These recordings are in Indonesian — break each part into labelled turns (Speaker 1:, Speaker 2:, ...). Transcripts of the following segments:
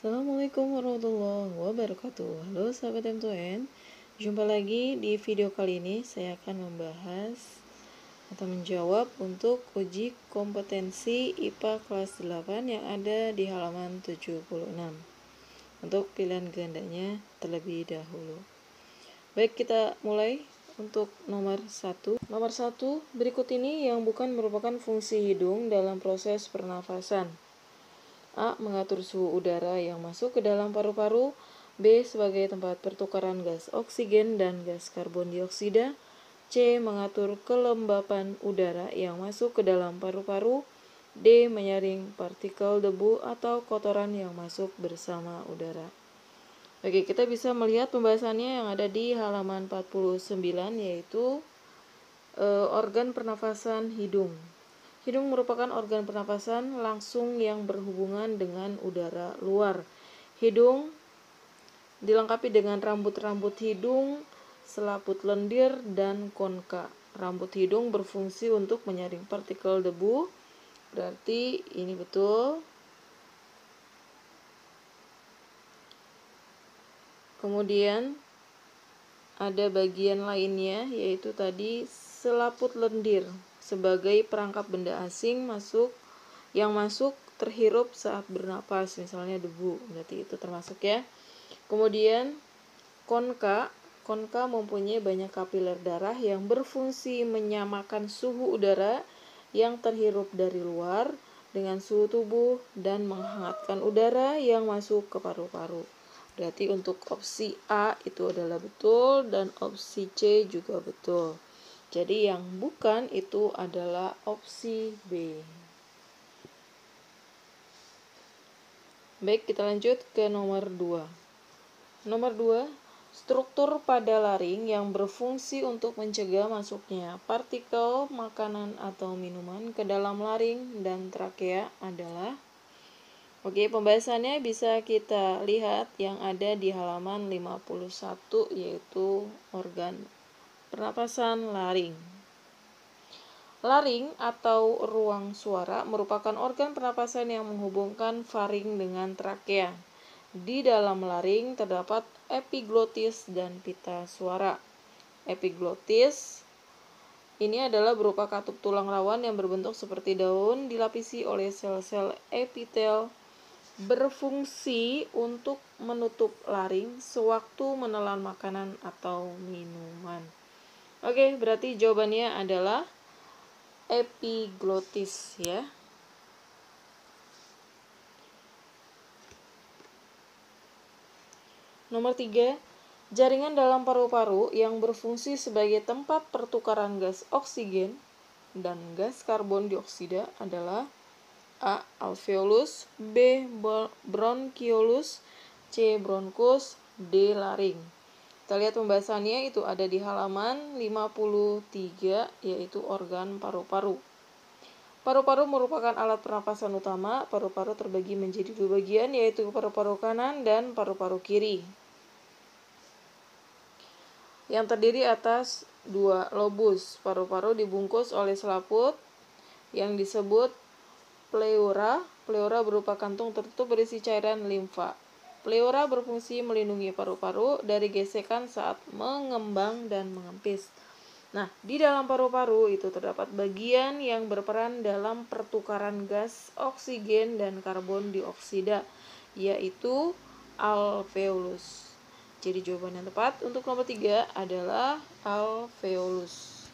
Speaker 1: Assalamualaikum warahmatullahi wabarakatuh. Halo sahabat M2N, jumpa lagi di video kali ini. Saya akan membahas atau menjawab untuk uji kompetensi IPA kelas 8 yang ada di halaman 76 untuk pilihan gandanya terlebih dahulu. Baik, kita mulai untuk nomor 1. Nomor 1, berikut ini yang bukan merupakan fungsi hidung dalam proses pernafasan. A. Mengatur suhu udara yang masuk ke dalam paru-paru. B. Sebagai tempat pertukaran gas oksigen dan gas karbon dioksida. C. Mengatur kelembapan udara yang masuk ke dalam paru-paru. D. Menyaring partikel debu atau kotoran yang masuk bersama udara. Oke, kita bisa melihat pembahasannya yang ada di halaman 49, yaitu organ pernafasan hidung. Hidung merupakan organ pernapasan langsung yang berhubungan dengan udara luar. Hidung dilengkapi dengan rambut-rambut hidung, selaput lendir, dan konka. Rambut hidung berfungsi untuk menyaring partikel debu. Berarti ini betul. Kemudian ada bagian lainnya, yaitu tadi selaput lendir sebagai perangkap benda asing yang masuk terhirup saat bernapas, misalnya debu, berarti itu termasuk ya. Kemudian konka mempunyai banyak kapiler darah yang berfungsi menyamakan suhu udara yang terhirup dari luar dengan suhu tubuh dan menghangatkan udara yang masuk ke paru-paru. Berarti untuk opsi A itu adalah betul dan opsi C juga betul. Jadi yang bukan itu adalah opsi B. Baik, kita lanjut ke nomor 2. Nomor 2, struktur pada laring yang berfungsi untuk mencegah masuknya partikel makanan atau minuman ke dalam laring dan trakea adalah. Oke, pembahasannya bisa kita lihat yang ada di halaman 51, yaitu organ pernapasan laring. Laring atau ruang suara merupakan organ pernapasan yang menghubungkan faring dengan trakea. Di dalam laring terdapat epiglotis dan pita suara. Epiglotis ini adalah berupa katup tulang rawan yang berbentuk seperti daun dilapisi oleh sel-sel epitel, berfungsi untuk menutup laring sewaktu menelan makanan atau minuman. Oke, berarti jawabannya adalah epiglotis ya. Nomor 3, jaringan dalam paru-paru yang berfungsi sebagai tempat pertukaran gas oksigen dan gas karbon dioksida adalah A. Alveolus, B. Bronchiolus, C. Bronchus, D. Laring. Kita lihat pembahasannya itu ada di halaman 53, yaitu organ paru-paru. Paru-paru merupakan alat pernapasan utama. Paru-paru terbagi menjadi dua bagian, yaitu paru-paru kanan dan paru-paru kiri, yang terdiri atas dua lobus. Paru-paru dibungkus oleh selaput yang disebut pleura. Pleura berupa kantung tertutup berisi cairan limfa. Pleura berfungsi melindungi paru-paru dari gesekan saat mengembang dan mengempis. Nah, di dalam paru-paru itu terdapat bagian yang berperan dalam pertukaran gas oksigen dan karbon dioksida, yaitu alveolus. Jadi jawaban yang tepat untuk nomor 3 adalah alveolus.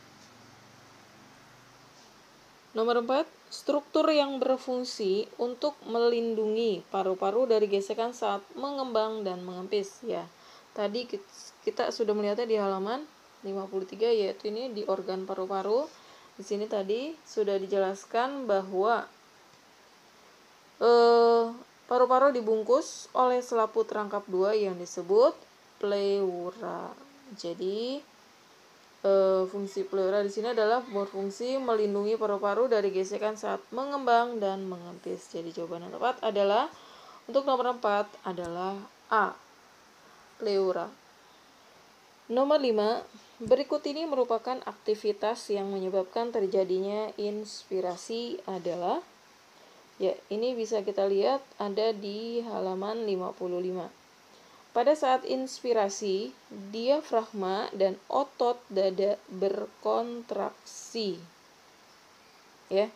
Speaker 1: Nomor 4, struktur yang berfungsi untuk melindungi paru-paru dari gesekan saat mengembang dan mengempis. Ya, tadi kita sudah melihatnya di halaman 53, yaitu ini di organ paru-paru. Di sini tadi sudah dijelaskan bahwa paru-paru dibungkus oleh selaput rangkap dua yang disebut pleura. Jadi fungsi pleura di sini adalah berfungsi melindungi paru-paru dari gesekan saat mengembang dan mengempis. Jadi jawaban yang tepat adalah untuk nomor 4 adalah A. Pleura. Nomor 5, berikut ini merupakan aktivitas yang menyebabkan terjadinya inspirasi adalah, Ya, ini bisa kita lihat ada di halaman 55. Pada saat inspirasi, diafragma dan otot dada berkontraksi. Ya.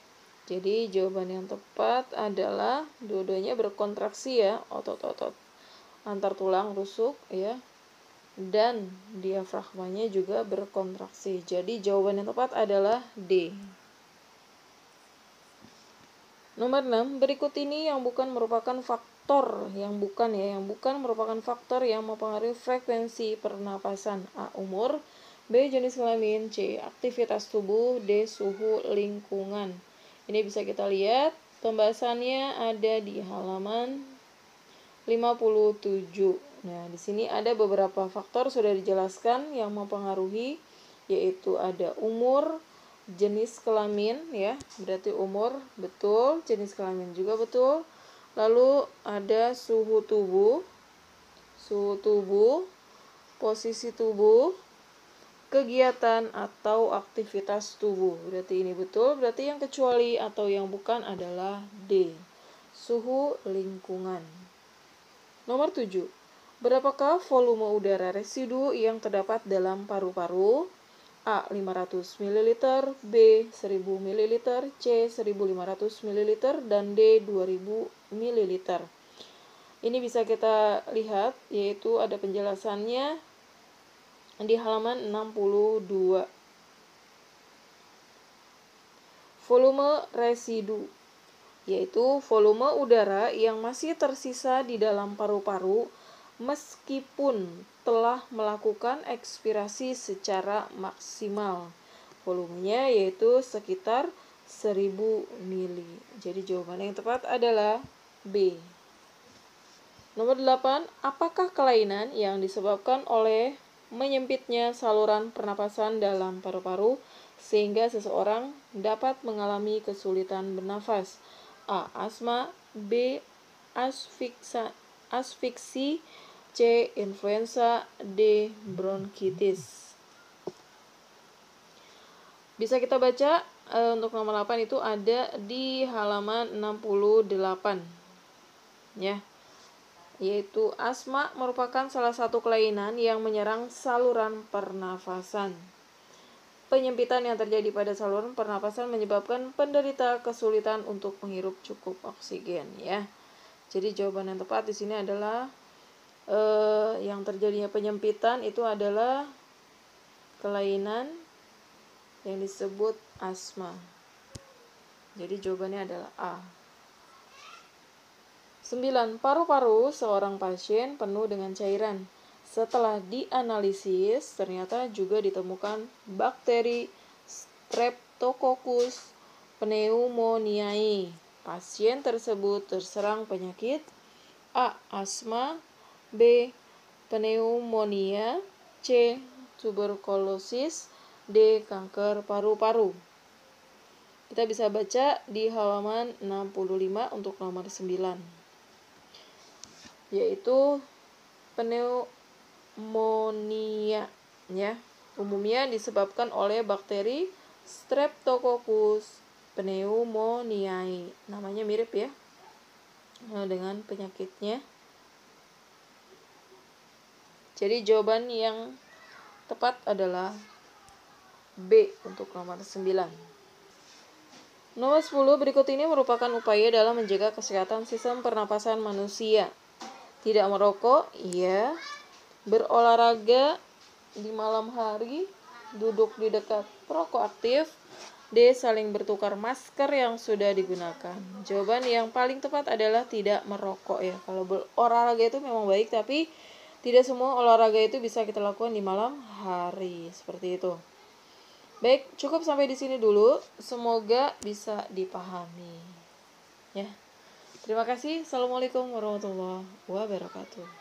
Speaker 1: Jadi jawaban yang tepat adalah dua-duanya berkontraksi ya, otot-otot antar tulang rusuk ya. Dan diafragmanya juga berkontraksi. Jadi jawaban yang tepat adalah D. Nomor 6, berikut ini yang bukan merupakan faktor yang bukan merupakan faktor yang mempengaruhi frekuensi pernapasan. A. Umur, B. Jenis kelamin, C. Aktivitas tubuh, D. Suhu lingkungan. Ini bisa kita lihat pembahasannya ada di halaman 57. Nah, di sini ada beberapa faktor sudah dijelaskan yang mempengaruhi, yaitu ada umur, jenis kelamin ya, berarti umur betul, jenis kelamin juga betul. Lalu ada suhu tubuh, posisi tubuh, kegiatan atau aktivitas tubuh. Berarti ini betul, berarti yang kecuali atau yang bukan adalah D. Suhu lingkungan. Nomor 7. Berapakah volume udara residu yang terdapat dalam paru-paru? A. 500 ml, B. 1000 ml, C. 1500 ml, dan D. 2000 ml. Ini bisa kita lihat, yaitu ada penjelasannya di halaman 62. Volume residu, yaitu volume udara yang masih tersisa di dalam paru-paru meskipun telah melakukan ekspirasi secara maksimal. Volumenya yaitu sekitar 1000 mili. Jadi jawaban yang tepat adalah B. Nomor 8, apakah kelainan yang disebabkan oleh menyempitnya saluran pernapasan dalam paru-paru sehingga seseorang dapat mengalami kesulitan bernafas? A. Asma, B. Asfiksi, C. Influenza, D. Bronkitis. Bisa kita baca untuk nomor 8 itu ada di halaman 68. Ya. Yaitu asma merupakan salah satu kelainan yang menyerang saluran pernafasan. Penyempitan yang terjadi pada saluran pernapasan menyebabkan penderita kesulitan untuk menghirup cukup oksigen ya. Jadi jawaban yang tepat di sini adalah yang terjadinya penyempitan itu adalah kelainan yang disebut asma. Jadi jawabannya adalah A. 9. Paru-paru seorang pasien penuh dengan cairan. Setelah dianalisis, ternyata juga ditemukan bakteri Streptococcus pneumoniae. Pasien tersebut terserang penyakit A. Asma, B. Pneumonia, C. Tuberkulosis, D. Kanker paru-paru. Kita bisa baca di halaman 65 untuk nomor 9. Yaitu pneumonia ya. Umumnya disebabkan oleh bakteri Streptococcus pneumoniae. Namanya mirip ya dengan penyakitnya. Jadi jawaban yang tepat adalah B untuk nomor 9. Nomor 10, berikut ini merupakan upaya dalam menjaga kesehatan sistem pernapasan manusia. Tidak merokok, iya. Berolahraga di malam hari, duduk di dekat perokok aktif, D. Saling bertukar masker yang sudah digunakan. Jawaban yang paling tepat adalah tidak merokok ya. Kalau berolahraga itu memang baik, tapi tidak semua olahraga itu bisa kita lakukan di malam hari. Seperti itu. Baik, cukup sampai di sini dulu. Semoga bisa dipahami. Ya. Terima kasih. Assalamualaikum warahmatullahi wabarakatuh.